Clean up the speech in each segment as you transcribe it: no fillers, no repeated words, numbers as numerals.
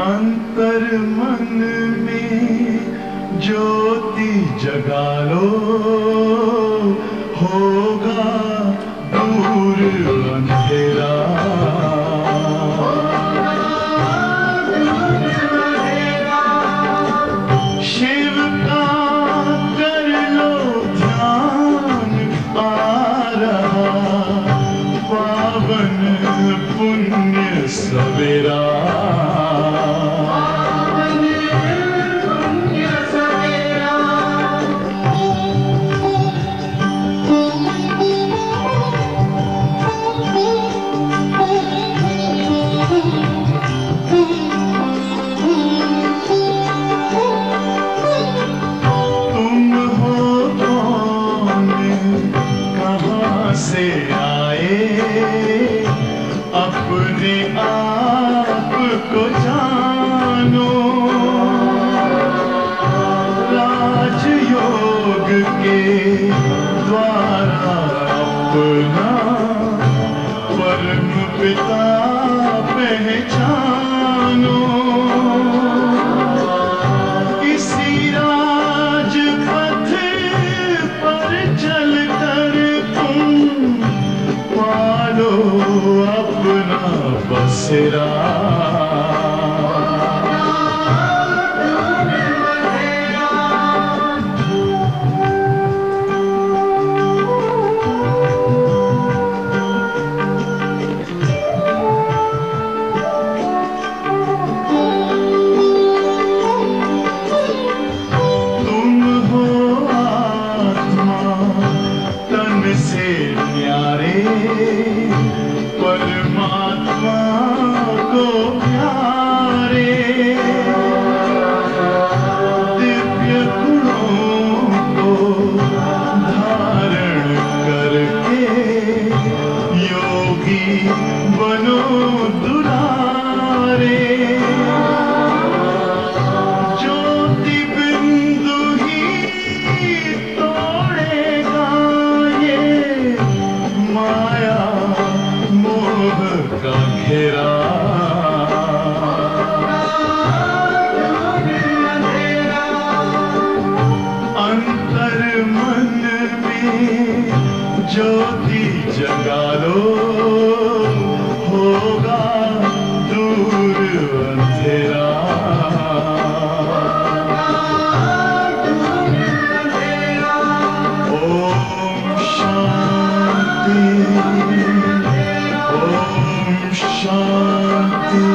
अंतर मन में ज्योति जगा लो, होगा दूर अंधेरा। शिव का कर लो ध्यान, आ रहा पावन पुण्य सवेरा। से आए अपने आप को जानो, राजयोग के द्वारा अपना परम पिता पहचानो। इसी राजपथ पर चलकर पालो अपना बसेरा। तुम हो आत्मा तन से न्यारे, परमात्मा को प्यारे। दिव्य गुणों को धारण करके योगी बनो दुलारे। ज्योति बिंदु ही तोड़ेगा ये माया मोह का घेरा। अंतर मन में ज्योति जगा लो, होगा दूर अंधेरा। ओम शांति, ओम शांति,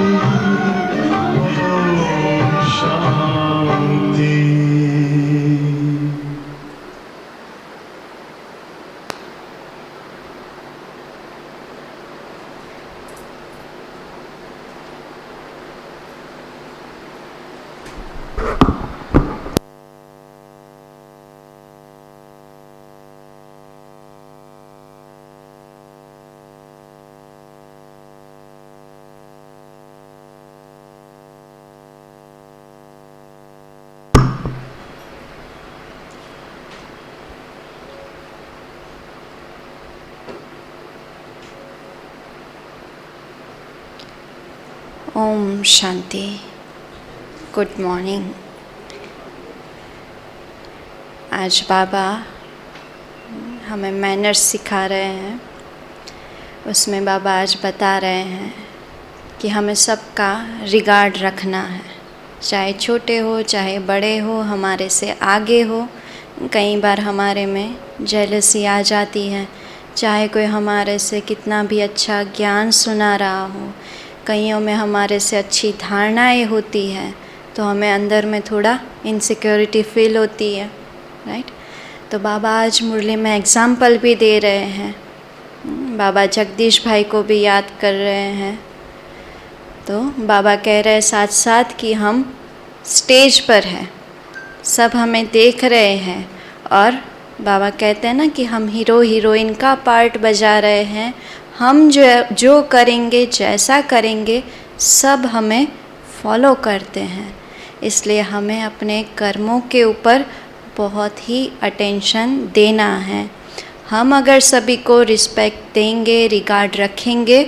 ओम शांति। ओम शांति। Good morning. आज बाबा हमें मैनर्स सिखा रहे हैं। उसमें बाबा आज बता रहे हैं कि हमें सबका रिगार्ड रखना है, चाहे छोटे हो चाहे बड़े हो, हमारे से आगे हो। कई बार हमारे में जेलसी आ जाती है, चाहे कोई हमारे से कितना भी अच्छा ज्ञान सुना रहा हो, कईयों में हमारे से अच्छी धारणाएं होती हैं, तो हमें अंदर में थोड़ा इनसिक्योरिटी फील होती है, राइट। तो बाबा आज मुरली में एग्ज़ाम्पल भी दे रहे हैं। बाबा जगदीश भाई को भी याद कर रहे हैं। तो बाबा कह रहे हैं साथ साथ कि हम स्टेज पर हैं, सब हमें देख रहे हैं, और बाबा कहते हैं ना कि हम हीरो हीरोइन का पार्ट बजा रहे हैं। हम जो करेंगे, जैसा करेंगे, सब हमें फॉलो करते हैं। इसलिए हमें अपने कर्मों के ऊपर बहुत ही अटेंशन देना है। हम अगर सभी को रिस्पेक्ट देंगे, रिगार्ड रखेंगे,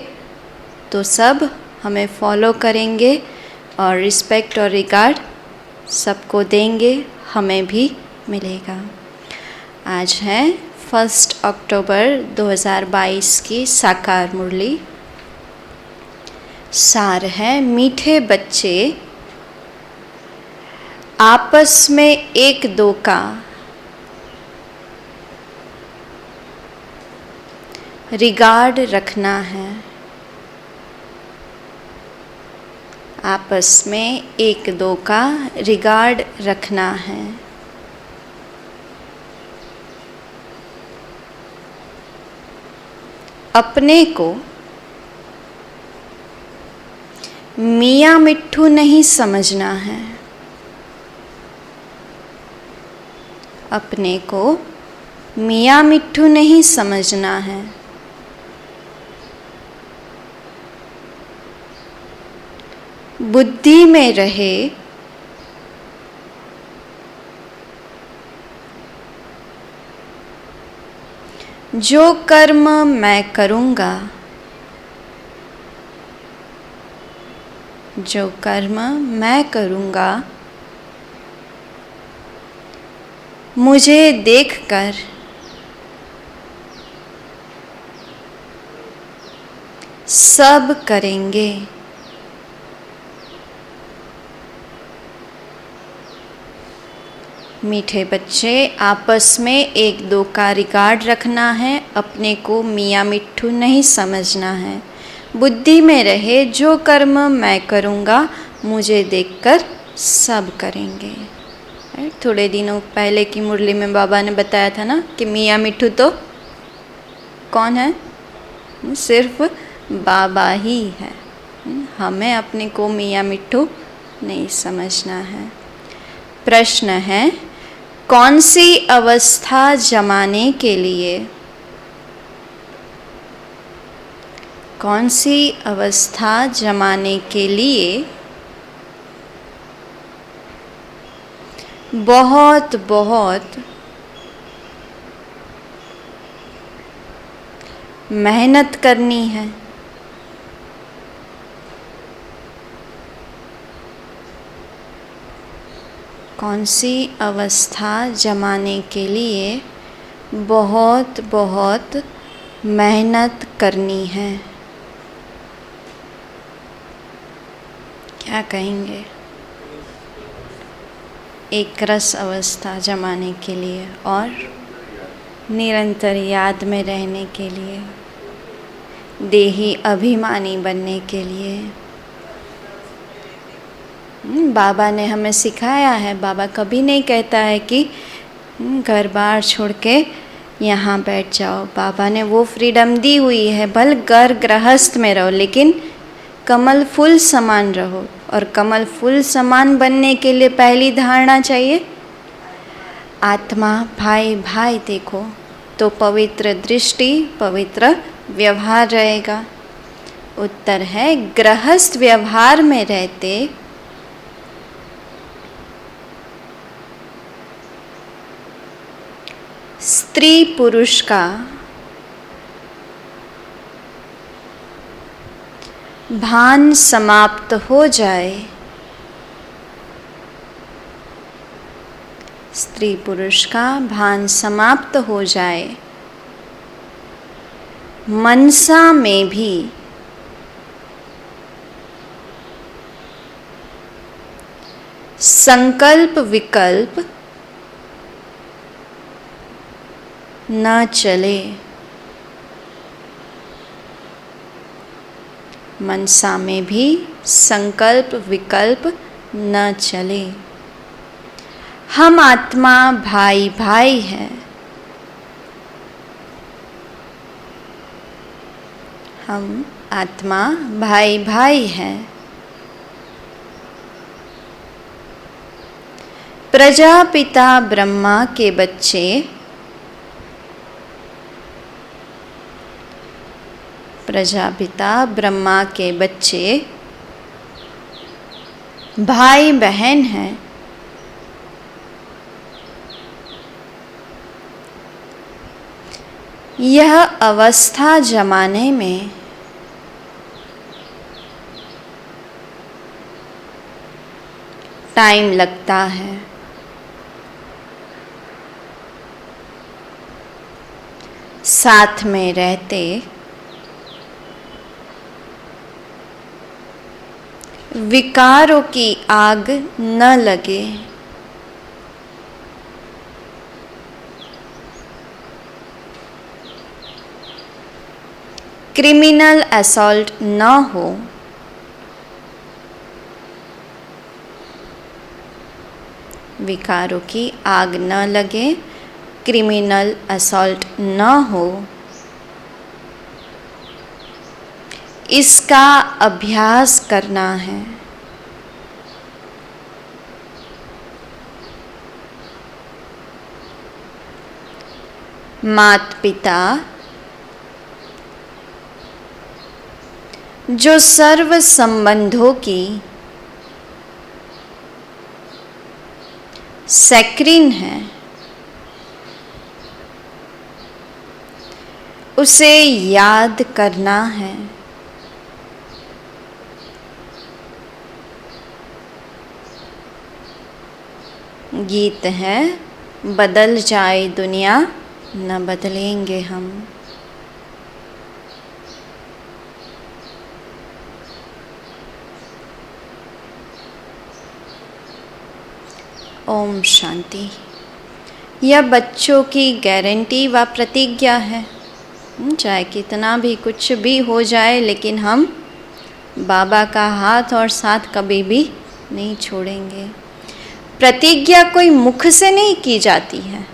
तो सब हमें फॉलो करेंगे और रिस्पेक्ट और रिगार्ड सबको देंगे, हमें भी मिलेगा। आज है 1 अक्टूबर 2022 की साकार मुरली। सार है, मीठे बच्चे आपस में एक दो का रिगार्ड रखना है। आपस में एक दो का रिगार्ड रखना है। अपने को मियाँ मिट्ठू नहीं समझना है। अपने को मियाँ मिट्ठू नहीं समझना है। बुद्धि में रहे जो कर्म मैं करूँगा, जो कर्म मैं करूँगा, मुझे देखकर सब करेंगे। मीठे बच्चे आपस में एक दो का रिगार्ड रखना है। अपने को मियाँ मिट्ठू नहीं समझना है। बुद्धि में रहे जो कर्म मैं करूँगा, मुझे देखकर सब करेंगे। थोड़े दिनों पहले की मुरली में बाबा ने बताया था ना कि मियाँ मिट्ठू तो कौन है? सिर्फ बाबा ही है। हमें अपने को मियाँ मिट्ठू नहीं समझना है। प्रश्न है, कौन सी अवस्था जमाने के लिए, कौन सी अवस्था जमाने के लिए बहुत बहुत मेहनत करनी है? कौन सी अवस्था जमाने के लिए बहुत बहुत मेहनत करनी है? क्या कहेंगे? एक रस अवस्था जमाने के लिए और निरंतर याद में रहने के लिए, देही अभिमानी बनने के लिए। बाबा ने हमें सिखाया है। बाबा कभी नहीं कहता है कि घर बार छोड़ के यहाँ बैठ जाओ। बाबा ने वो फ्रीडम दी हुई है, भल घर गृहस्थ में रहो लेकिन कमल फूल समान रहो। और कमल फूल समान बनने के लिए पहली धारणा चाहिए, आत्मा भाई भाई देखो, तो पवित्र दृष्टि, पवित्र व्यवहार रहेगा। उत्तर है, गृहस्थ व्यवहार में रहते स्त्री पुरुष का भान समाप्त हो जाए। स्त्री पुरुष का भान समाप्त हो जाए। मनसा में भी संकल्प विकल्प न चले। मनसा में भी संकल्प विकल्प न चले। हम आत्मा भाई भाई हैं। हम आत्मा भाई भाई हैं। प्रजापिता ब्रह्मा के बच्चे प्रजापिता ब्रह्मा के बच्चे भाई बहन हैं। यह अवस्था जमाने में टाइम लगता है। साथ में रहते विकारों की आग न लगे। क्रिमिनल असॉल्ट न हो। विकारों की आग न लगे, क्रिमिनल असॉल्ट न हो, इसका अभ्यास करना है। माता पिता जो सर्व संबंधों की सैक्रिन है, उसे याद करना है। गीत है, बदल जाए दुनिया न बदलेंगे हम। ओम शांति। यह बच्चों की गारंटी व प्रतिज्ञा है, चाहे कितना भी कुछ भी हो जाए, लेकिन हम बाबा का हाथ और साथ कभी भी नहीं छोड़ेंगे। प्रतिज्ञा कोई मुख से नहीं की जाती है।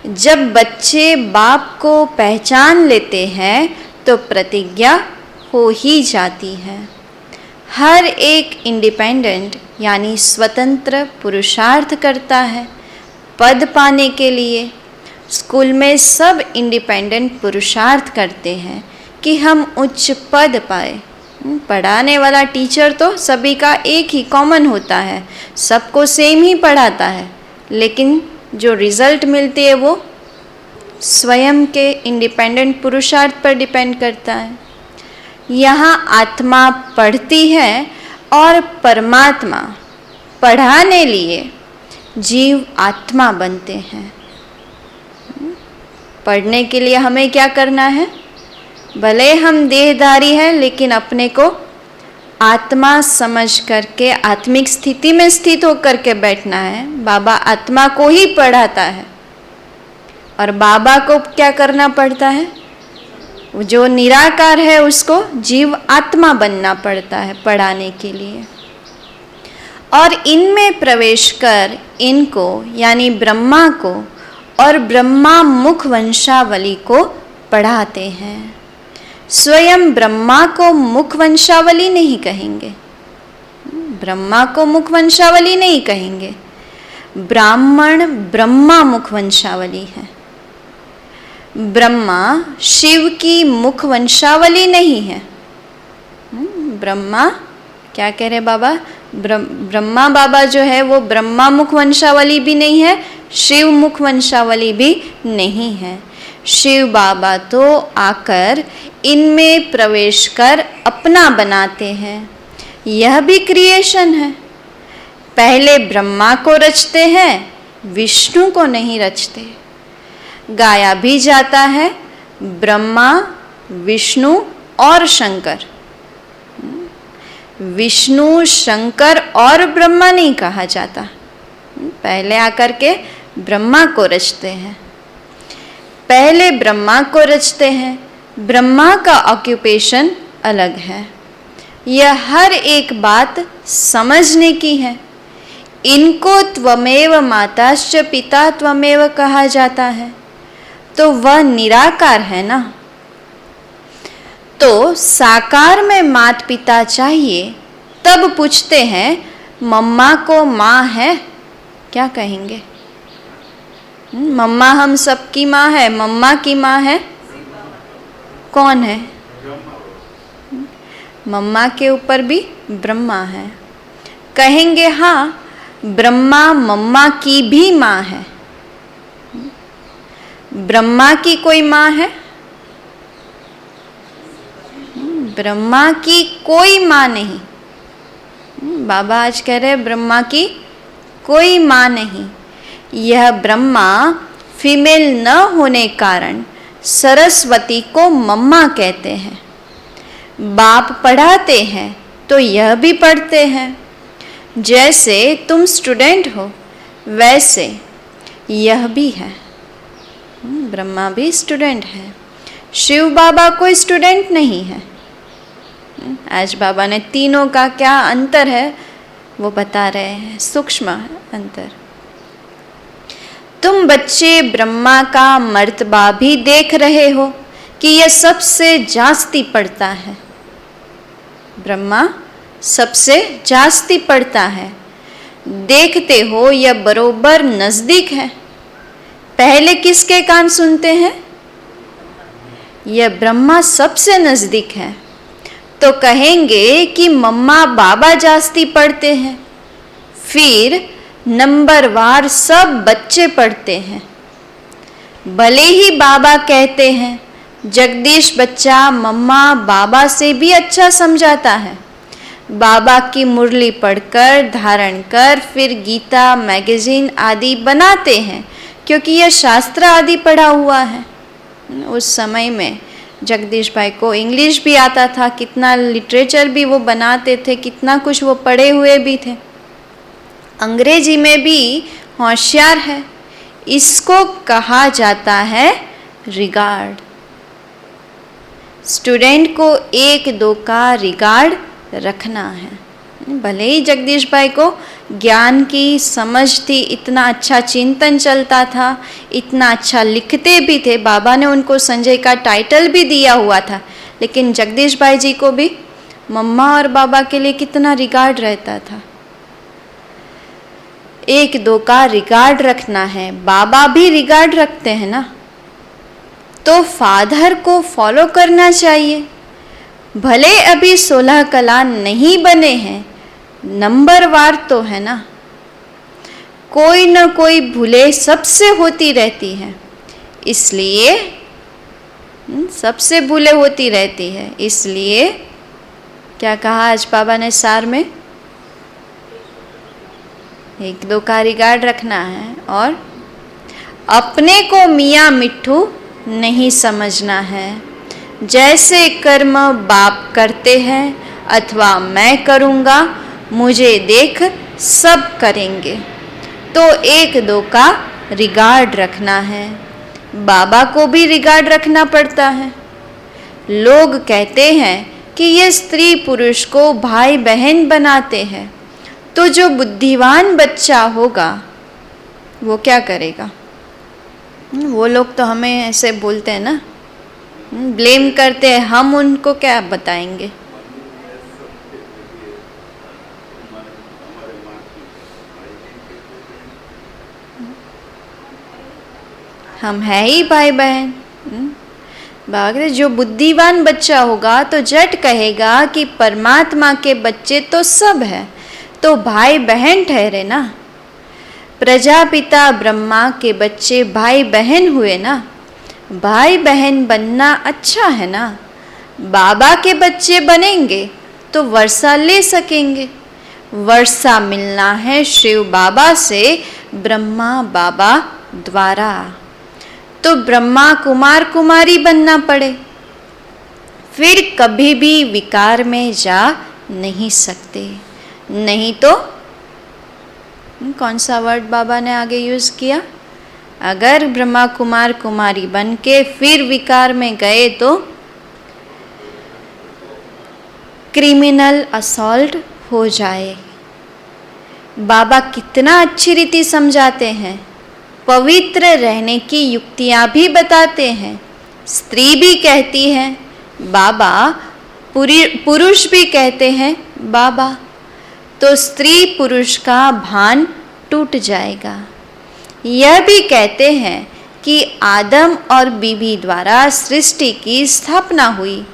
जब बच्चे बाप को पहचान लेते हैं तो प्रतिज्ञा हो ही जाती है। हर एक इंडिपेंडेंट यानी स्वतंत्र पुरुषार्थ करता है पद पाने के लिए। स्कूल में सब इंडिपेंडेंट पुरुषार्थ करते हैं कि हम उच्च पद पाए। पढ़ाने वाला टीचर तो सभी का एक ही कॉमन होता है, सबको सेम ही पढ़ाता है, लेकिन जो रिजल्ट मिलती है वो स्वयं के इंडिपेंडेंट पुरुषार्थ पर डिपेंड करता है। यहाँ आत्मा पढ़ती है और परमात्मा पढ़ाने लिए जीव आत्मा बनते हैं। पढ़ने के लिए हमें क्या करना है? भले हम देहधारी हैं, लेकिन अपने को आत्मा समझ करके आत्मिक स्थिति में स्थित होकर के बैठना है। बाबा आत्मा को ही पढ़ाता है और बाबा को क्या करना पड़ता है? जो निराकार है उसको जीव आत्मा बनना पड़ता है पढ़ाने के लिए। और इनमें प्रवेश कर इनको यानी ब्रह्मा को और ब्रह्मा मुख वंशावली को पढ़ाते हैं। स्वयं ब्रह्मा को मुख वंशावली नहीं कहेंगे, ब्रह्मा को मुख वंशावली नहीं कहेंगे। ब्राह्मण ब्रह्मा मुख वंशावली है। ब्रह्मा शिव की मुख वंशावली नहीं है। ब्रह्मा क्या कह रहे बाबा? ब्रह्मा बाबा जो है वो ब्रह्मा मुख वंशावली भी नहीं है, शिव मुख वंशावली भी नहीं है। शिव बाबा तो आकर इनमें प्रवेश कर अपना बनाते हैं। यह भी क्रिएशन है। पहले ब्रह्मा को रचते हैं, विष्णु को नहीं रचते। गाया भी जाता है ब्रह्मा, विष्णु और शंकर। विष्णु, शंकर और ब्रह्मा नहीं कहा जाता। पहले आकर के ब्रह्मा को रचते हैं। पहले ब्रह्मा को रचते हैं। ब्रह्मा का ऑक्यूपेशन अलग है। यह हर एक बात समझने की है। इनको त्वमेव माताश्च पिता त्वमेव कहा जाता है, तो वह निराकार है ना। तो साकार में माता पिता चाहिए, तब पूछते हैं मम्मा को माँ है, क्या कहेंगे? मम्मा हम सबकी माँ है, मम्मा की माँ है कौन है? मम्मा के ऊपर भी ब्रह्मा है। कहेंगे हाँ, ब्रह्मा मम्मा की भी माँ है। ब्रह्मा की कोई माँ है? ब्रह्मा की कोई माँ नहीं। बाबा आज कह रहे हैं ब्रह्मा की कोई माँ नहीं। यह ब्रह्मा फीमेल न होने कारण सरस्वती को मम्मा कहते हैं। बाप पढ़ाते हैं तो यह भी पढ़ते हैं। जैसे तुम स्टूडेंट हो वैसे यह भी है। ब्रह्मा भी स्टूडेंट है। शिव बाबा कोई स्टूडेंट नहीं है। आज बाबा ने तीनों का क्या अंतर है वो बता रहे हैं, सूक्ष्म अंतर। तुम बच्चे ब्रह्मा का मर्तबा भी देख रहे हो कि यह सबसे जास्ती पढ़ता है। ब्रह्मा सबसे जास्ती पढ़ता है। देखते हो यह बरोबर नजदीक है। पहले किसके कान सुनते हैं? यह ब्रह्मा सबसे नजदीक है। तो कहेंगे कि मम्मा बाबा जास्ती पढ़ते हैं। फिर नंबरवार सब बच्चे पढ़ते हैं। भले ही बाबा कहते हैं जगदीश बच्चा मम्मा बाबा से भी अच्छा समझाता है। बाबा की मुरली पढ़कर धारण कर फिर गीता मैगजीन आदि बनाते हैं क्योंकि यह शास्त्र आदि पढ़ा हुआ है। उस समय में जगदीश भाई को इंग्लिश भी आता था, कितना लिटरेचर भी वो बनाते थे, कितना कुछ वो पढ़े हुए भी थे। अंग्रेजी में भी होशियार है। इसको कहा जाता है रिगार्ड। स्टूडेंट को एक दो का रिगार्ड रखना है। भले ही जगदीश भाई को ज्ञान की समझ थी, इतना अच्छा चिंतन चलता था, इतना अच्छा लिखते भी थे, बाबा ने उनको संजय का टाइटल भी दिया हुआ था, लेकिन जगदीश भाई जी को भी मम्मा और बाबा के लिए कितना रिगार्ड रहता था। एक दो का रिगार्ड रखना है। बाबा भी रिगार्ड रखते हैं ना, तो फादर को फॉलो करना चाहिए। भले अभी 16 कला नहीं बने हैं, नंबरवार तो है ना। कोई न कोई भूले सबसे होती रहती है, इसलिए सबसे भूले होती रहती है। इसलिए क्या कहा आज बाबा ने सार में? एक दो का रिगार्ड रखना है और अपने को मियाँ मिट्ठू नहीं समझना है। जैसे कर्म बाप करते हैं अथवा मैं करूँगा, मुझे देख सब करेंगे। तो एक दो का रिगार्ड रखना है। बाबा को भी रिगार्ड रखना पड़ता है। लोग कहते हैं कि ये स्त्री पुरुष को भाई बहन बनाते हैं, तो जो बुद्धिमान बच्चा होगा वो क्या करेगा? वो लोग तो हमें ऐसे बोलते हैं ना, ब्लेम करते हैं, हम उनको क्या बताएंगे? हम है ही भाई बहन। बाकी जो बुद्धिमान बच्चा होगा तो झट कहेगा कि परमात्मा के बच्चे तो सब है, तो भाई बहन ठहरे ना। प्रजापिता ब्रह्मा के बच्चे भाई बहन हुए ना। भाई बहन बनना अच्छा है ना। बाबा के बच्चे बनेंगे तो वर्षा ले सकेंगे। वर्षा मिलना है शिव बाबा से ब्रह्मा बाबा द्वारा, तो ब्रह्मा कुमार कुमारी बनना पड़े, फिर कभी भी विकार में जा नहीं सकते। नहीं तो कौन सा वर्ड बाबा ने आगे यूज किया? अगर ब्रह्मा कुमार कुमारी बन के फिर विकार में गए तो क्रिमिनल असॉल्ट हो जाए। बाबा कितना अच्छी रीति समझाते हैं, पवित्र रहने की युक्तियाँ भी बताते हैं। स्त्री भी कहती है बाबा, पुरुष भी कहते हैं बाबा, तो स्त्री पुरुष का भान टूट जाएगा। यह भी कहते हैं कि आदम और बीवी द्वारा सृष्टि की स्थापना हुई,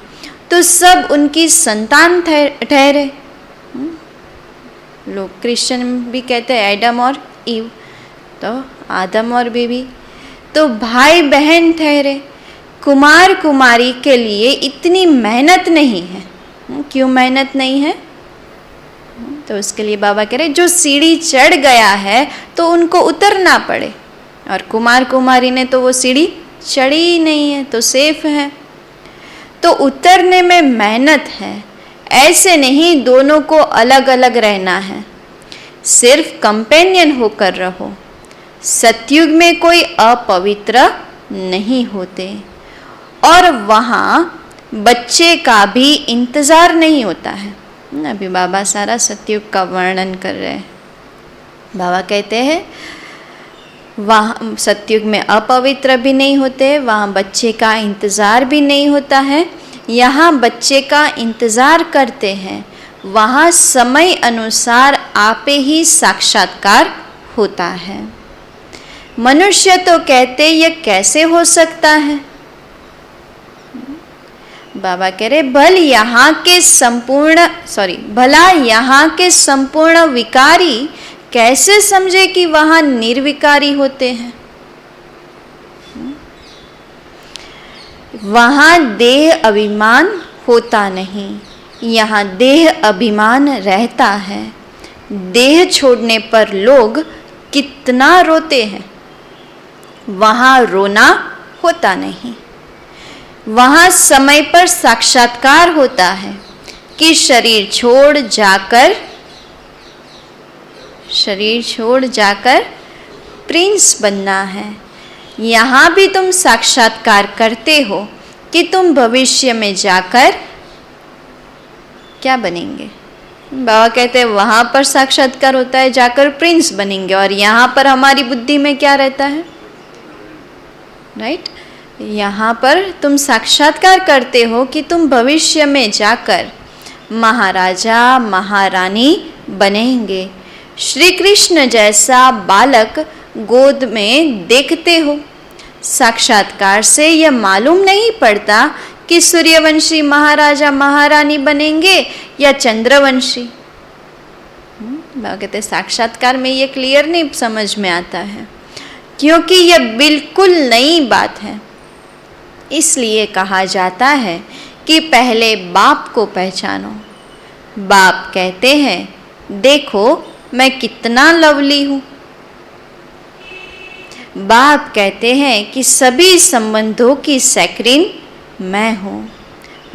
तो सब उनकी संतान ठहरे। लोग क्रिश्चियन भी कहते हैं एडम और ईव, तो आदम और बीवी, तो भाई बहन ठहरे। कुमार कुमारी के लिए इतनी मेहनत नहीं है। क्यों मेहनत नहीं है? तो उसके लिए बाबा कह रहे जो सीढ़ी चढ़ गया है तो उनको उतरना पड़े, और कुमार कुमारी ने तो वो सीढ़ी चढ़ी ही नहीं है तो सेफ है। तो उतरने में मेहनत है, ऐसे नहीं दोनों को अलग अलग रहना है, सिर्फ कंपेनियन होकर रहो। सतयुग में कोई अपवित्र नहीं होते, और वहाँ बच्चे का भी इंतज़ार नहीं होता है। अभी बाबा सारा सतयुग का वर्णन कर रहे हैं। बाबा कहते हैं वहाँ सतयुग में अपवित्र भी नहीं होते, वहाँ बच्चे का इंतज़ार भी नहीं होता है। यहाँ बच्चे का इंतज़ार करते हैं, वहाँ समय अनुसार आपे ही साक्षात्कार होता है। मनुष्य तो कहते ये कैसे हो सकता है। बाबा कह रहे भला यहाँ के संपूर्ण विकारी कैसे समझे कि वहाँ निर्विकारी होते हैं। वहाँ देह अभिमान होता नहीं, यहाँ देह अभिमान रहता है। देह छोड़ने पर लोग कितना रोते हैं, वहाँ रोना होता नहीं। वहाँ समय पर साक्षात्कार होता है कि शरीर छोड़ जाकर प्रिंस बनना है। यहाँ भी तुम साक्षात्कार करते हो कि तुम भविष्य में जाकर क्या बनेंगे। बाबा कहते हैं वहाँ पर साक्षात्कार होता है जाकर प्रिंस बनेंगे, और यहाँ पर हमारी बुद्धि में क्या रहता है, राइट। यहाँ पर तुम साक्षात्कार करते हो कि तुम भविष्य में जाकर महाराजा महारानी बनेंगे। श्री कृष्ण जैसा बालक गोद में देखते हो। साक्षात्कार से यह मालूम नहीं पड़ता कि सूर्यवंशी महाराजा महारानी बनेंगे या चंद्रवंशी। बाबा कहते साक्षात्कार में ये क्लियर नहीं समझ में आता है, क्योंकि यह बिल्कुल नई बात है। इसलिए कहा जाता है कि पहले बाप को पहचानो। बाप कहते हैं देखो मैं कितना लवली हूँ। बाप कहते हैं कि सभी संबंधों की सैकरीन मैं हूँ।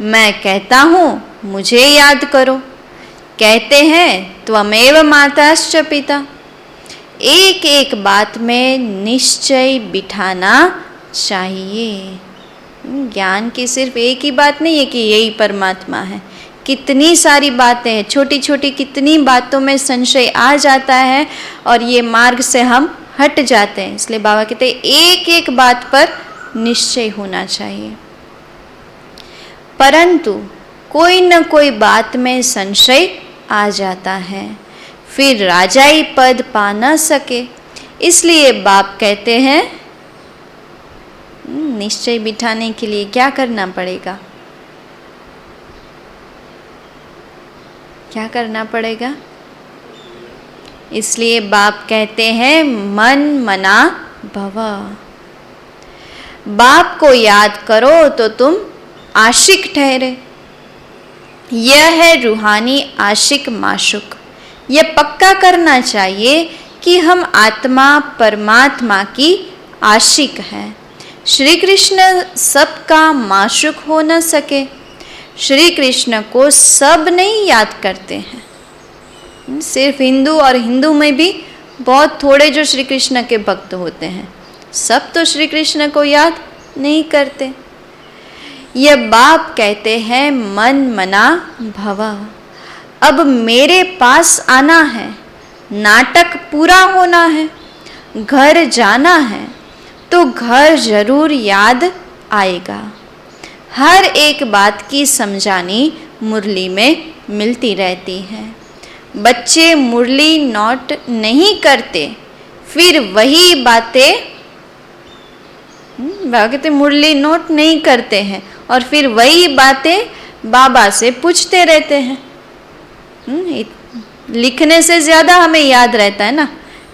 मैं कहता हूँ मुझे याद करो। कहते हैं त्वमेव माताश्च पिता। एक एक बात में निश्चय बिठाना चाहिए। ज्ञान की सिर्फ एक ही बात नहीं है कि यही परमात्मा है, कितनी सारी बातें हैं, छोटी छोटी कितनी बातों में संशय आ जाता है और ये मार्ग से हम हट जाते हैं। इसलिए बाबा कहते हैं एक एक बात पर निश्चय होना चाहिए, परंतु कोई न कोई बात में संशय आ जाता है, फिर राजाई पद पा न सके। इसलिए बाप कहते हैं निश्चय बिठाने के लिए क्या करना पड़ेगा, क्या करना पड़ेगा। इसलिए बाप कहते हैं मन मना भव। बाप को याद करो तो तुम आशिक ठहरे। यह है रूहानी आशिक माशुक। यह पक्का करना चाहिए कि हम आत्मा परमात्मा की आशिक हैं। श्री कृष्ण सबका माशुक हो न सके। श्री कृष्ण को सब नहीं याद करते हैं, सिर्फ हिंदू, और हिंदू में भी बहुत थोड़े जो श्री कृष्ण के भक्त होते हैं, सब तो श्री कृष्ण को याद नहीं करते। यह बाप कहते हैं मन मना भव। अब मेरे पास आना है, नाटक पूरा होना है, घर जाना है, तो घर जरूर याद आएगा। हर एक बात की समझानी मुरली में मिलती रहती है। बच्चे मुरली नोट नहीं करते, फिर वही बातें कहते मुरली नोट नहीं करते हैं और फिर वही बातें बाबा से पूछते रहते हैं। लिखने से ज़्यादा हमें याद रहता है ना,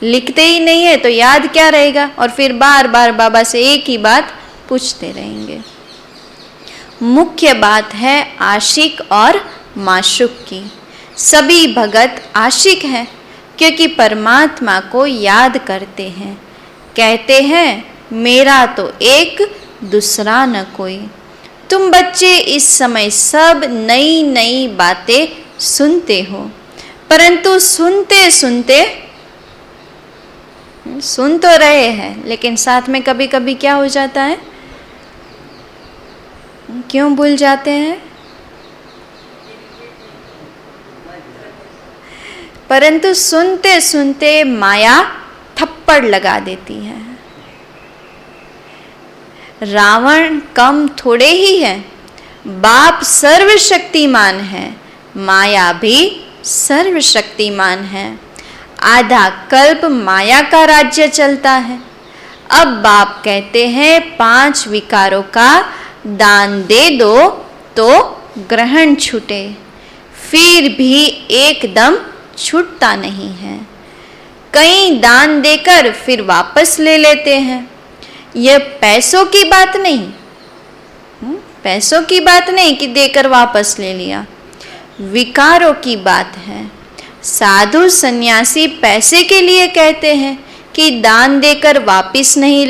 लिखते ही नहीं है तो याद क्या रहेगा, और फिर बार बार बाबा से एक ही बात पूछते रहेंगे। मुख्य बात है आशिक और माशुक की। सभी भगत आशिक हैं, क्योंकि परमात्मा को याद करते हैं। कहते हैं मेरा तो एक दूसरा न कोई। तुम बच्चे इस समय सब नई नई बातें सुनते हो, परंतु सुनते सुनते सुन तो रहे हैं, लेकिन साथ में कभी कभी क्या हो जाता है, क्यों भूल जाते हैं? परंतु सुनते सुनते माया थप्पड़ लगा देती है। रावण कम थोड़े ही है, बाप सर्वशक्तिमान है, माया भी सर्वशक्तिमान है। आधा कल्प माया का राज्य चलता है। अब बाप कहते हैं 5 विकारों का दान दे दो तो ग्रहण छूटे, फिर भी एकदम छूटता नहीं है। कई दान देकर फिर वापस ले लेते हैं। यह पैसों की बात नहीं, पैसों की बात नहीं कि देकर वापस ले लिया, विकारों की बात है। साधु सन्यासी पैसे के लिए कहते हैं कि दान देकर वापस नहीं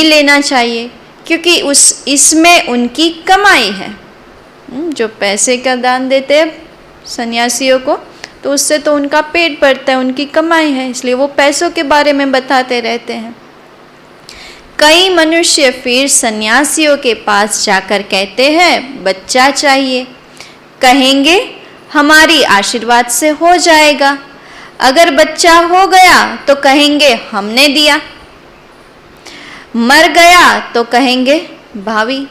लेना चाहिए, क्योंकि इसमें उनकी कमाई है। जो पैसे का दान देते हैं सन्यासियों को, तो उससे तो उनका पेट भरता है, उनकी कमाई है, इसलिए वो पैसों के बारे में बताते रहते हैं। कई मनुष्य फिर सन्यासियों के पास जाकर कहते हैं बच्चा चाहिए, कहेंगे हमारी आशीर्वाद से हो जाएगा। अगर बच्चा हो गया तो कहेंगे हमने दिया, मर गया तो कहेंगे भावी।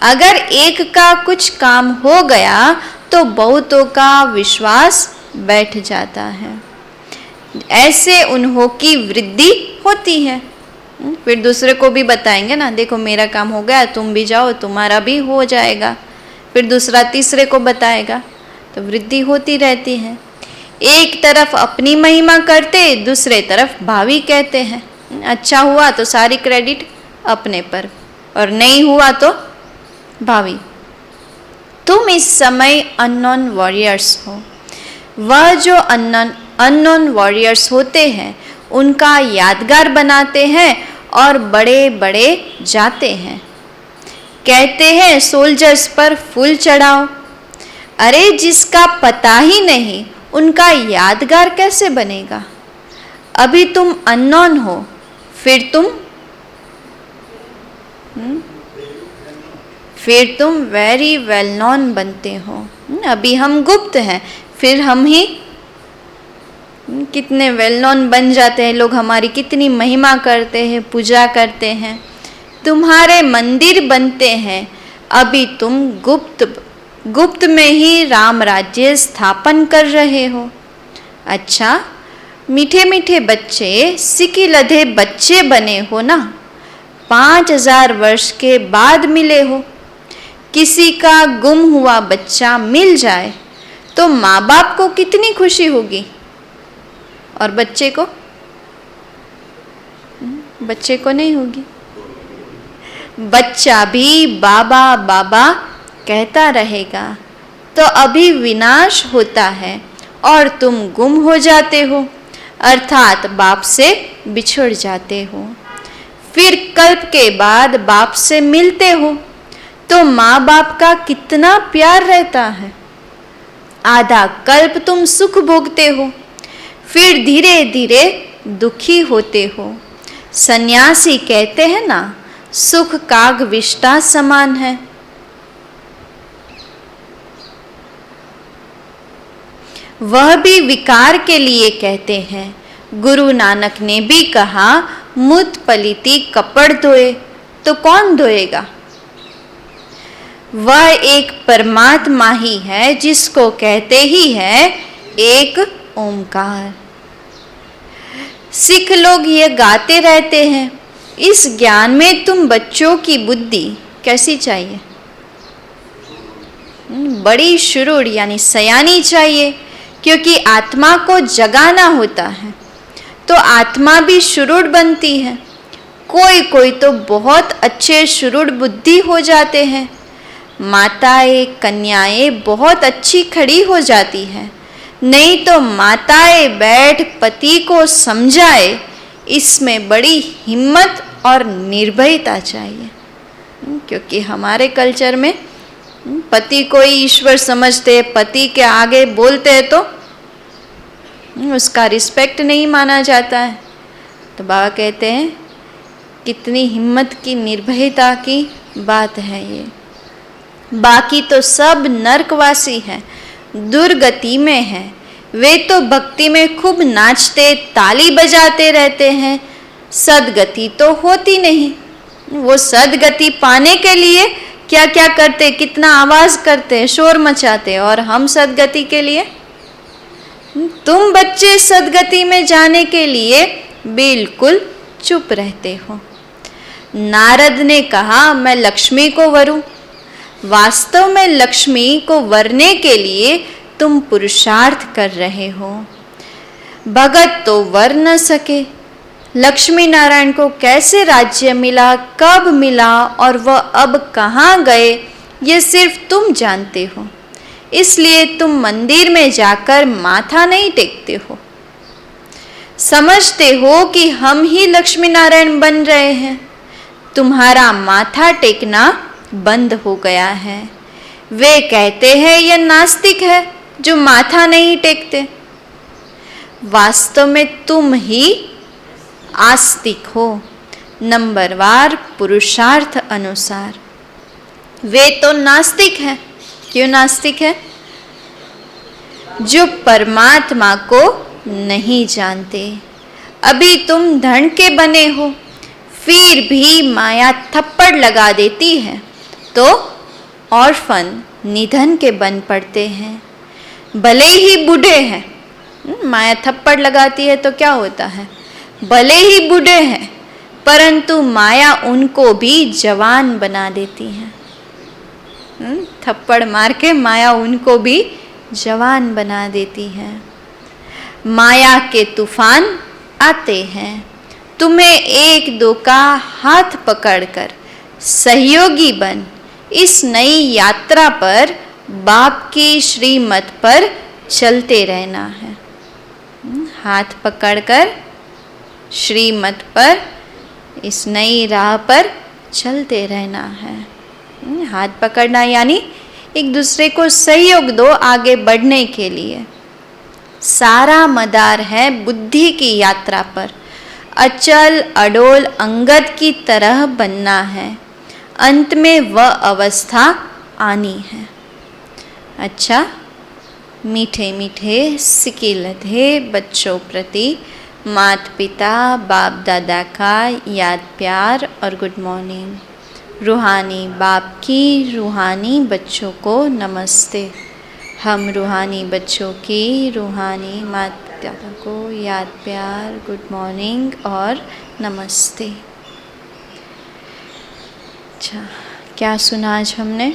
अगर एक का कुछ काम हो गया तो बहुतों का विश्वास बैठ जाता है। ऐसे उन्हों की वृद्धि होती है। फिर दूसरे को भी बताएंगे ना, देखो मेरा काम हो गया, तुम भी जाओ, तुम्हारा भी हो जाएगा। फिर दूसरा तीसरे को बताएगा, तो वृद्धि होती रहती है। एक तरफ अपनी महिमा करते, दूसरे तरफ भावी कहते हैं। अच्छा हुआ तो सारी क्रेडिट अपने पर, और नहीं हुआ तो भावी। तुम इस समय अननोन वॉरियर्स हो। वह जो अननोन वॉरियर्स होते हैं उनका यादगार बनाते हैं और बड़े बड़े जाते हैं। कहते हैं सोल्जर्स पर फूल चढ़ाओ। अरे जिसका पता ही नहीं उनका यादगार कैसे बनेगा? अभी तुम अननोन हो, फिर तुम वेरी वेल नोन बनते हो। अभी हम गुप्त हैं, फिर हम ही कितने वेल नोन बन जाते हैं। लोग हमारी कितनी महिमा करते हैं, पूजा करते हैं, तुम्हारे मंदिर बनते हैं। अभी तुम गुप्त में ही राम राज्य स्थापन कर रहे हो। अच्छा, मीठे मीठे बच्चे, सिकी लधे बच्चे बने हो ना, 5000 वर्ष के बाद मिले हो। किसी का गुम हुआ बच्चा मिल जाए तो माँ बाप को कितनी खुशी होगी, और बच्चे को नहीं होगी। बच्चा भी बाबा बाबा कहता रहेगा। तो अभी विनाश होता है और तुम गुम हो जाते हो, अर्थात बाप से बिछड़ जाते हो। फिर कल्प के बाद बाप से मिलते हो तो माँ बाप का कितना प्यार रहता है। आधा कल्प तुम सुख भोगते हो, फिर धीरे धीरे दुखी होते हो। सन्यासी कहते हैं ना, सुख काग विष्टा समान है। वह भी विकार के लिए कहते हैं। गुरु नानक ने भी कहा, मुत पलिती कपड़ धोए, तो कौन धोएगा? वह एक परमात्मा ही है, जिसको कहते ही है एक ओंकार। सिख लोग ये गाते रहते हैं। इस ज्ञान में तुम बच्चों की बुद्धि कैसी चाहिए? बड़ी शुरूढ़ यानी सयानी चाहिए, क्योंकि आत्मा को जगाना होता है। तो आत्मा भी शुरूढ़ बनती है। कोई कोई तो बहुत अच्छे शुरूढ़ बुद्धि हो जाते हैं। माताएं कन्याएं बहुत अच्छी खड़ी हो जाती है, नहीं तो माताएं बैठ पति को समझाए, इसमें बड़ी हिम्मत और निर्भयता चाहिए। क्योंकि हमारे कल्चर में पति को ही ईश्वर समझते, पति के आगे बोलते हैं तो उसका रिस्पेक्ट नहीं माना जाता है। तो बाबा कहते हैं कितनी हिम्मत की, निर्भयता की बात है ये। बाकी तो सब नरकवासी हैं, दुर्गति में हैं। वे तो भक्ति में खूब नाचते ताली बजाते रहते हैं, सदगति तो होती नहीं। वो सदगति पाने के लिए क्या क्या करते, कितना आवाज करते, शोर मचाते, और हम सदगति के लिए, तुम बच्चे सदगति में जाने के लिए बिल्कुल चुप रहते हो। नारद ने कहा मैं लक्ष्मी को वरूं। वास्तव में लक्ष्मी को वरने के लिए तुम पुरुषार्थ कर रहे हो। भगत तो वर न सके। लक्ष्मी नारायण को कैसे राज्य मिला, कब मिला और वह अब कहाँ गए, ये सिर्फ तुम जानते हो। इसलिए तुम मंदिर में जाकर माथा नहीं टेकते हो। समझते हो कि हम ही लक्ष्मी नारायण बन रहे हैं। तुम्हारा माथा टेकना बंद हो गया है। वे कहते हैं यह नास्तिक है जो माथा नहीं टेकते। वास्तव में तुम ही आस्तिक हो, नंबरवार पुरुषार्थ अनुसार। वे तो नास्तिक है। क्यों नास्तिक है? जो परमात्मा को नहीं जानते। अभी तुम धन के बने हो, फिर भी माया थप्पड़ लगा देती है तो ऑर्फन निधन के बन पड़ते हैं। भले ही बूढ़े हैं, माया थप्पड़ लगाती है तो क्या होता है, भले ही बूढ़े हैं परंतु माया उनको भी जवान बना देती है। थप्पड़ मार के माया उनको भी जवान बना देती है। माया के तूफान आते हैं। तुम्हें एक दो का हाथ पकड़कर सहयोगी बन इस नई यात्रा पर बाप की श्रीमत पर चलते रहना है। हाथ पकड़कर श्रीमत पर इस नई राह पर चलते रहना है। हाथ पकड़ना यानी एक दूसरे को सहयोग दो आगे बढ़ने के लिए। सारा मदार है बुद्धि की यात्रा पर। अचल अडोल अंगद की तरह बनना है। अंत में वह अवस्था आनी है। अच्छा, मीठे मीठे सिकिलधे बच्चों प्रति माता पिता बाप दादा का याद प्यार और गुड मॉर्निंग। रूहानी बाप की रूहानी बच्चों को नमस्ते। हम रूहानी बच्चों की रूहानी माता पिता को याद प्यार गुड मॉर्निंग और नमस्ते। अच्छा, क्या सुना आज हमने?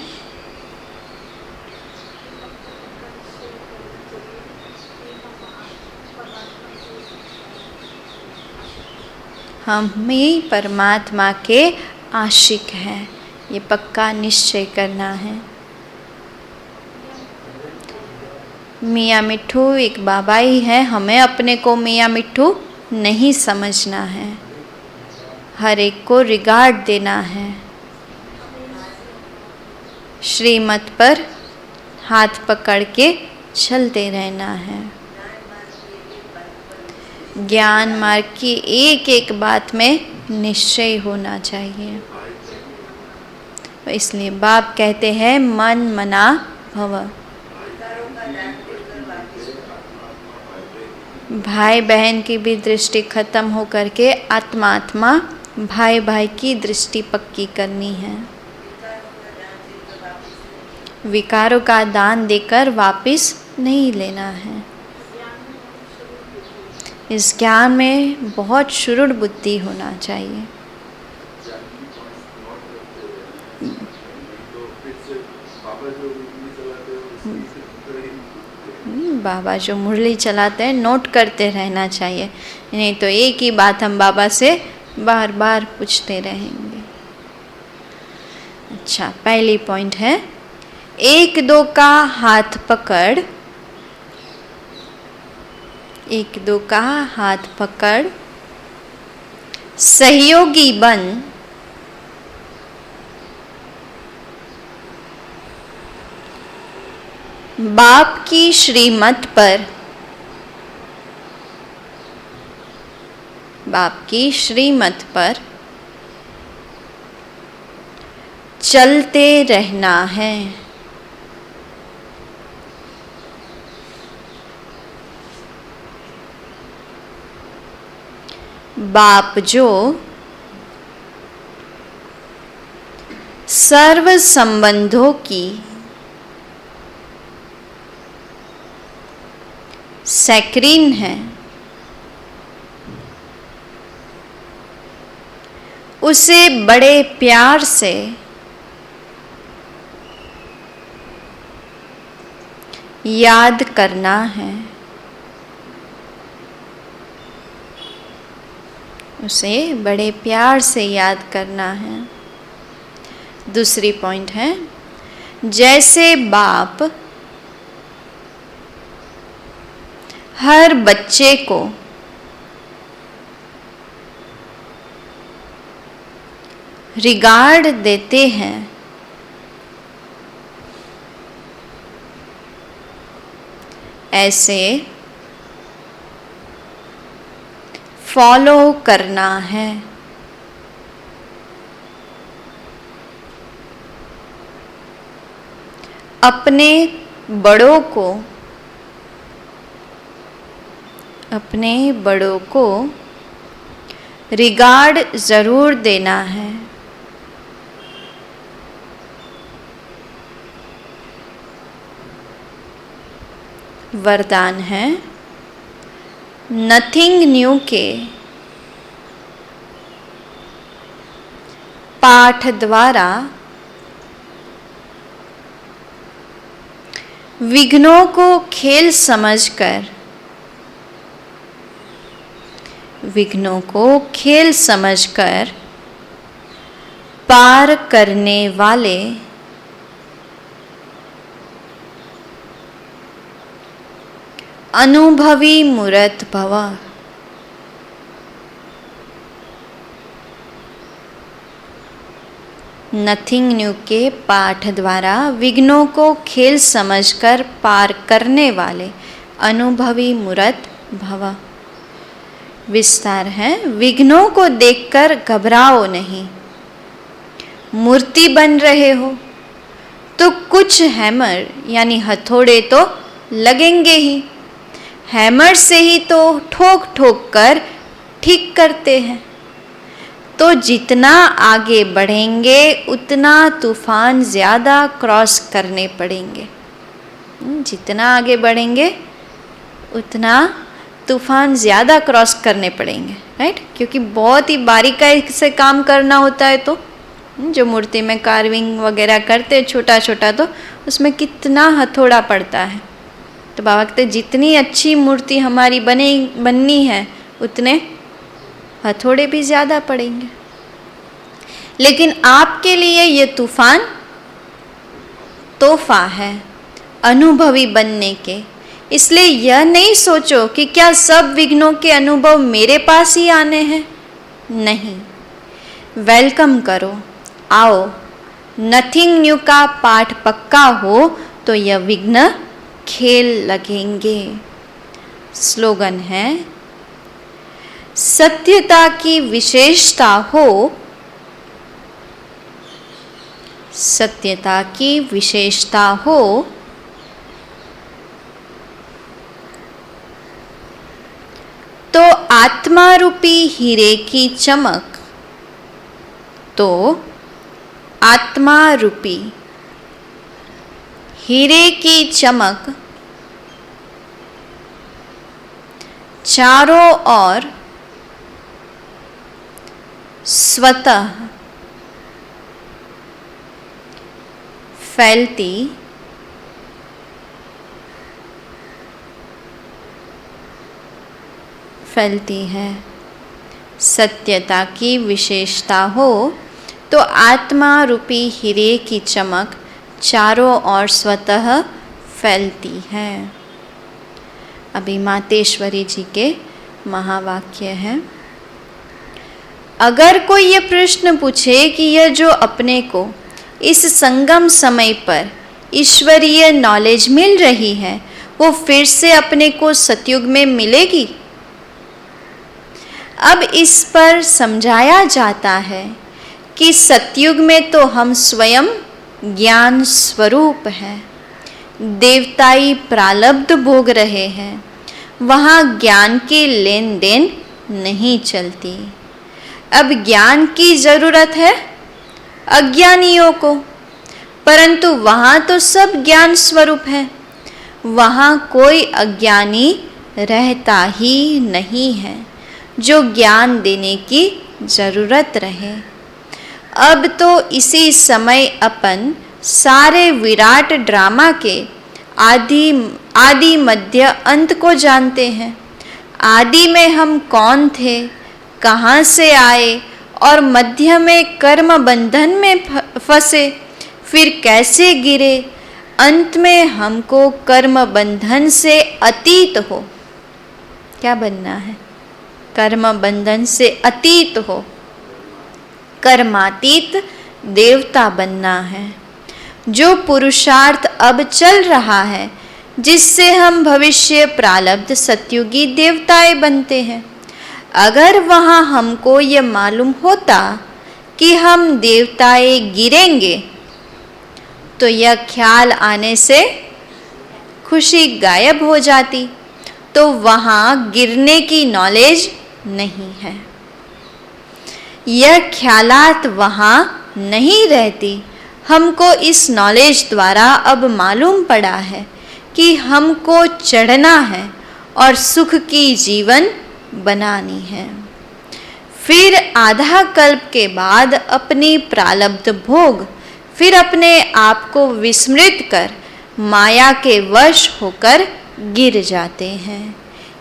हम ही परमात्मा के आशिक हैं, ये पक्का निश्चय करना है। मियाँ मिट्ठू एक बाबा ही है, हमें अपने को मियाँ मिट्ठू नहीं समझना है। हर एक को रिगार्ड देना है। श्रीमत पर हाथ पकड़ के चलते रहना है। ज्ञान मार्ग की एक एक बात में निश्चय होना चाहिए। इसलिए बाप कहते हैं मन मना भव। भाई बहन की भी दृष्टि खत्म हो करके आत्मा आत्मा भाई भाई की दृष्टि पक्की करनी है। विकारों का दान देकर वापिस नहीं लेना है। इस ज्ञान में बहुत शुरुड़ बुद्धि होना चाहिए। बाबा जो मुरली चलाते हैं नोट करते रहना चाहिए, नहीं तो एक ही बात हम बाबा से बार बार पूछते रहेंगे। अच्छा, पहली पॉइंट है एक दो का हाथ पकड़, एक दो का हाथ पकड़, सहयोगी बन, बाप की श्रीमत पर, बाप की श्रीमत पर चलते रहना है। बाप जो सर्व संबंधों की सैक्रीन है, उसे बड़े प्यार से याद करना है, उसे बड़े प्यार से याद करना है। दूसरी पॉइंट है, जैसे बाप हर बच्चे को रिगार्ड देते हैं, ऐसे फॉलो करना है। अपने बड़ों को, अपने बड़ों को रिगार्ड जरूर देना है। वरदान है, नथिंग न्यू के पाठ द्वारा विघ्नों को खेल समझकर, विघ्नों को खेल समझकर पार करने वाले अनुभवी मूर्त भव। नथिंग न्यू के पाठ द्वारा विघ्नों को खेल समझकर पार करने वाले अनुभवी मूर्त भव। विस्तार है, विघ्नों को देखकर घबराओ नहीं। मूर्ति बन रहे हो तो कुछ हैमर यानी हथौड़े तो लगेंगे ही। हैमर से ही तो ठोक ठोक कर ठीक करते हैं। तो जितना आगे बढ़ेंगे उतना तूफान ज़्यादा क्रॉस करने पड़ेंगे। जितना आगे बढ़ेंगे उतना तूफान ज़्यादा क्रॉस करने पड़ेंगे, राइट? क्योंकि बहुत ही बारीकाई से काम करना होता है। तो जो मूर्ति में कार्विंग वगैरह करते हैं छोटा छोटा, तो उसमें कितना हथौड़ा पड़ता है। तो बाबा कहते जितनी अच्छी मूर्ति हमारी बननी है उतने हथौड़े भी ज़्यादा पड़ेंगे। लेकिन आपके लिए ये तूफान तोहफा है अनुभवी बनने के। इसलिए यह नहीं सोचो कि क्या सब विघ्नों के अनुभव मेरे पास ही आने हैं। नहीं, वेलकम करो, आओ। नथिंग न्यू का पाठ पक्का हो तो यह विघ्न खेल लगेंगे। स्लोगन है, सत्यता की विशेषता हो, सत्यता की विशेषता हो तो आत्मा रूपी हीरे की चमक, तो आत्मा रूपी हीरे की चमक चारों ओर स्वतः फैलती है। सत्यता की विशेषता हो तो आत्मा रूपी हीरे की चमक चारों ओर स्वतः फैलती है। अभी मातेश्वरी जी के महावाक्य है। अगर कोई ये प्रश्न पूछे कि यह जो अपने को इस संगम समय पर ईश्वरीय नॉलेज मिल रही है वो फिर से अपने को सतयुग में मिलेगी? अब इस पर समझाया जाता है कि सतयुग में तो हम स्वयं ज्ञान स्वरूप हैं, देवताई प्रारब्ध भोग रहे हैं, वहाँ ज्ञान की लेन देन नहीं चलती। अब ज्ञान की जरूरत है अज्ञानियों को, परंतु वहाँ तो सब ज्ञान स्वरूप है, वहाँ कोई अज्ञानी रहता ही नहीं है जो ज्ञान देने की जरूरत रहे। अब तो इसी समय अपन सारे विराट ड्रामा के आदि मध्य अंत को जानते हैं। आदि में हम कौन थे, कहाँ से आए और मध्य में कर्म बंधन में फंसे, फिर कैसे गिरे, अंत में हमको कर्म बंधन से अतीत हो, क्या बनना है? कर्म बंधन से अतीत हो, कर्मातीत देवता बनना है। जो पुरुषार्थ अब चल रहा है जिससे हम भविष्य प्रारब्ध सतयुगी देवताएं बनते हैं, अगर वहाँ हमको ये मालूम होता कि हम देवताएं गिरेंगे तो यह ख्याल आने से खुशी गायब हो जाती। तो वहाँ गिरने की नॉलेज नहीं है, यह ख्यालात वहाँ नहीं रहती। हमको इस नॉलेज द्वारा अब मालूम पड़ा है कि हमको चढ़ना है और सुख की जीवन बनानी है। फिर आधा कल्प के बाद अपनी प्रारब्ध भोग फिर अपने आप को विस्मृत कर माया के वश होकर गिर जाते हैं।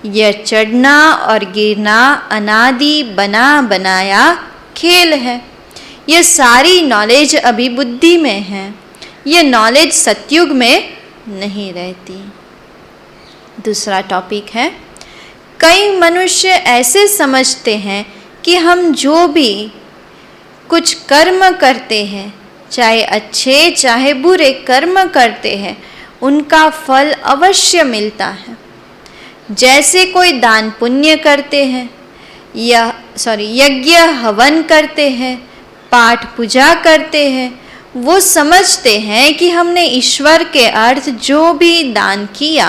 यह चढ़ना और गिरना अनादि बना बनाया खेल है। यह सारी नॉलेज अभी बुद्धि में है, यह नॉलेज सतयुग में नहीं रहती। दूसरा टॉपिक है, कई मनुष्य ऐसे समझते हैं कि हम जो भी कुछ कर्म करते हैं, चाहे अच्छे चाहे बुरे कर्म करते हैं, उनका फल अवश्य मिलता है। जैसे कोई दान पुण्य करते हैं यज्ञ हवन करते हैं, पाठ पूजा करते हैं, वो समझते हैं कि हमने ईश्वर के अर्थ जो भी दान किया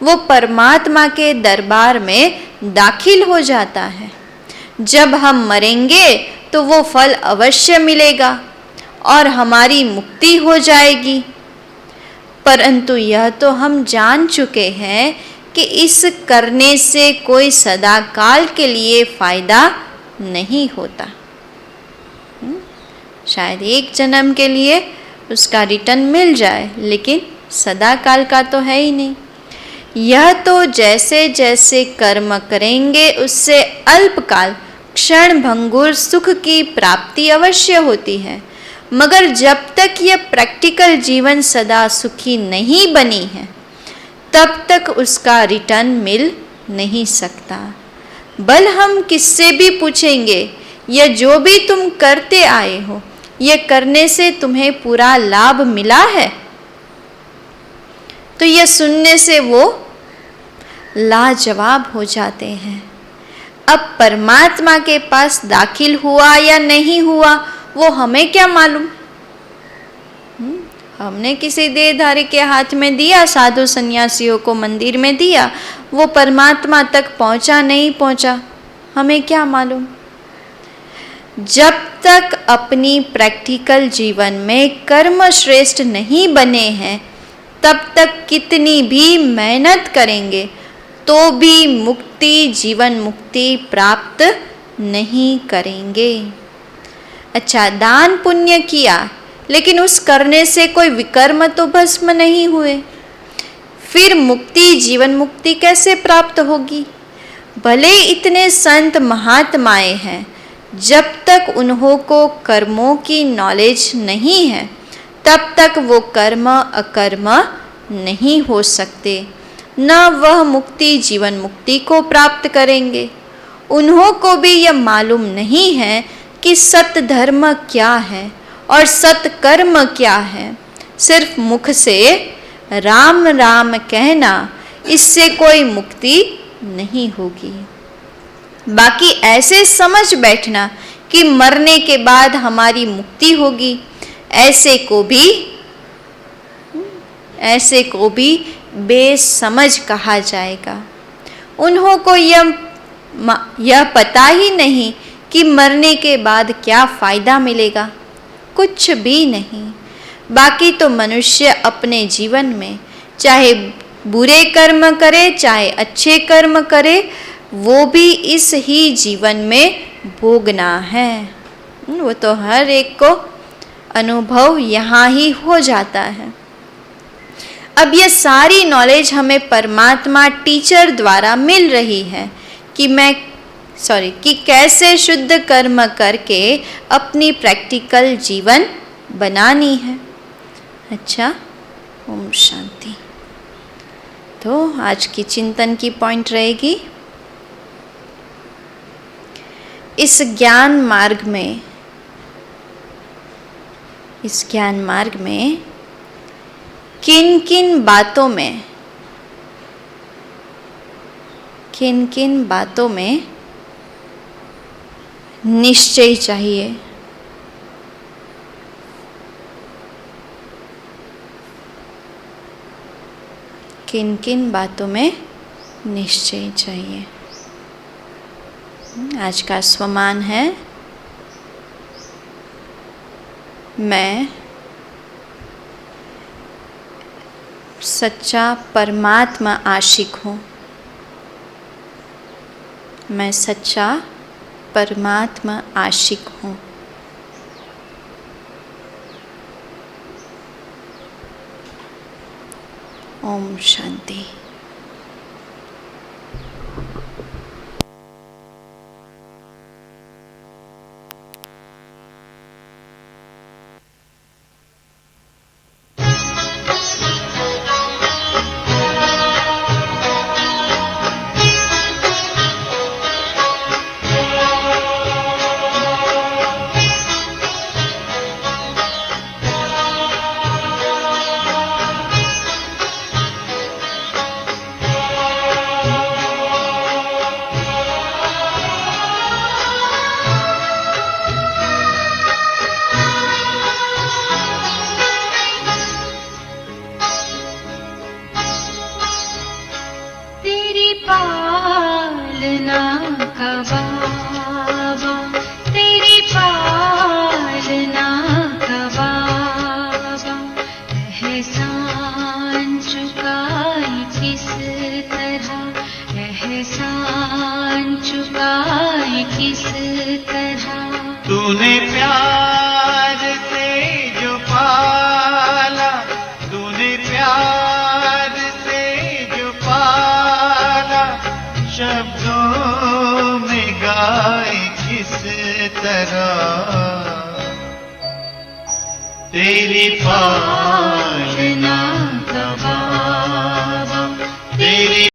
वो परमात्मा के दरबार में दाखिल हो जाता है। जब हम मरेंगे तो वो फल अवश्य मिलेगा और हमारी मुक्ति हो जाएगी। परंतु यह तो हम जान चुके हैं कि इस करने से कोई सदा काल के लिए फायदा नहीं होता। शायद एक जन्म के लिए उसका रिटर्न मिल जाए, लेकिन सदा काल का तो है ही नहीं। यह तो जैसे जैसे कर्म करेंगे उससे अल्पकाल क्षण भंगुर सुख की प्राप्ति अवश्य होती है, मगर जब तक यह प्रैक्टिकल जीवन सदा सुखी नहीं बनी है तब तक उसका रिटर्न मिल नहीं सकता। बल हम किससे भी पूछेंगे, यह जो भी तुम करते आए हो, यह करने से तुम्हें पूरा लाभ मिला है? तो यह सुनने से वो लाजवाब हो जाते हैं। अब परमात्मा के पास दाखिल हुआ या नहीं हुआ वो हमें क्या मालूम? हमने किसी देहधारी के हाथ में दिया, साधु सन्यासियों को मंदिर में दिया, वो परमात्मा तक पहुंचा नहीं पहुंचा, हमें क्या मालूम? जब तक अपनी प्रैक्टिकल जीवन में कर्म श्रेष्ठ नहीं बने हैं तब तक कितनी भी मेहनत करेंगे तो भी मुक्ति जीवन मुक्ति प्राप्त नहीं करेंगे। अच्छा, दान पुण्य किया लेकिन उस करने से कोई विकर्म तो भस्म नहीं हुए, फिर मुक्ति जीवन मुक्ति कैसे प्राप्त होगी? भले इतने संत महात्माएं हैं, जब तक उन्हों को कर्मों की नॉलेज नहीं है तब तक वो कर्म अकर्म नहीं हो सकते, न वह मुक्ति जीवन मुक्ति को प्राप्त करेंगे। उन्हों को भी यह मालूम नहीं है कि सत धर्म क्या है और सत कर्म क्या है। सिर्फ मुख से राम राम कहना, इससे कोई मुक्ति नहीं होगी। बाकी ऐसे समझ बैठना कि मरने के बाद हमारी मुक्ति होगी, ऐसे को भी बेसमझ कहा जाएगा। उन्हों को यह पता ही नहीं कि मरने के बाद क्या फायदा मिलेगा, कुछ भी नहीं। बाकी तो मनुष्य अपने जीवन में चाहे बुरे कर्म करे चाहे अच्छे कर्म करे, वो भी इस ही जीवन में भोगना है। वो तो हर एक को अनुभव यहाँ ही हो जाता है। अब ये सारी नॉलेज हमें परमात्मा टीचर द्वारा मिल रही है कि कैसे शुद्ध कर्म करके अपनी प्रैक्टिकल जीवन बनानी है। अच्छा, ओम शांति। तो आज की चिंतन की पॉइंट रहेगी, इस ज्ञान मार्ग में किन किन बातों में निश्चय चाहिए। किन किन बातों में निश्चय चाहिए। आज का स्वमान है, मैं सच्चा परमात्मा आशिक हूँ। मैं सच्चा परमात्मा आशिक हूँ। ओम शांति। तूने प्यार से जो पाला, तूने प्यार से जो पाला, शब्दों में गाए किस तरह तेरी पालना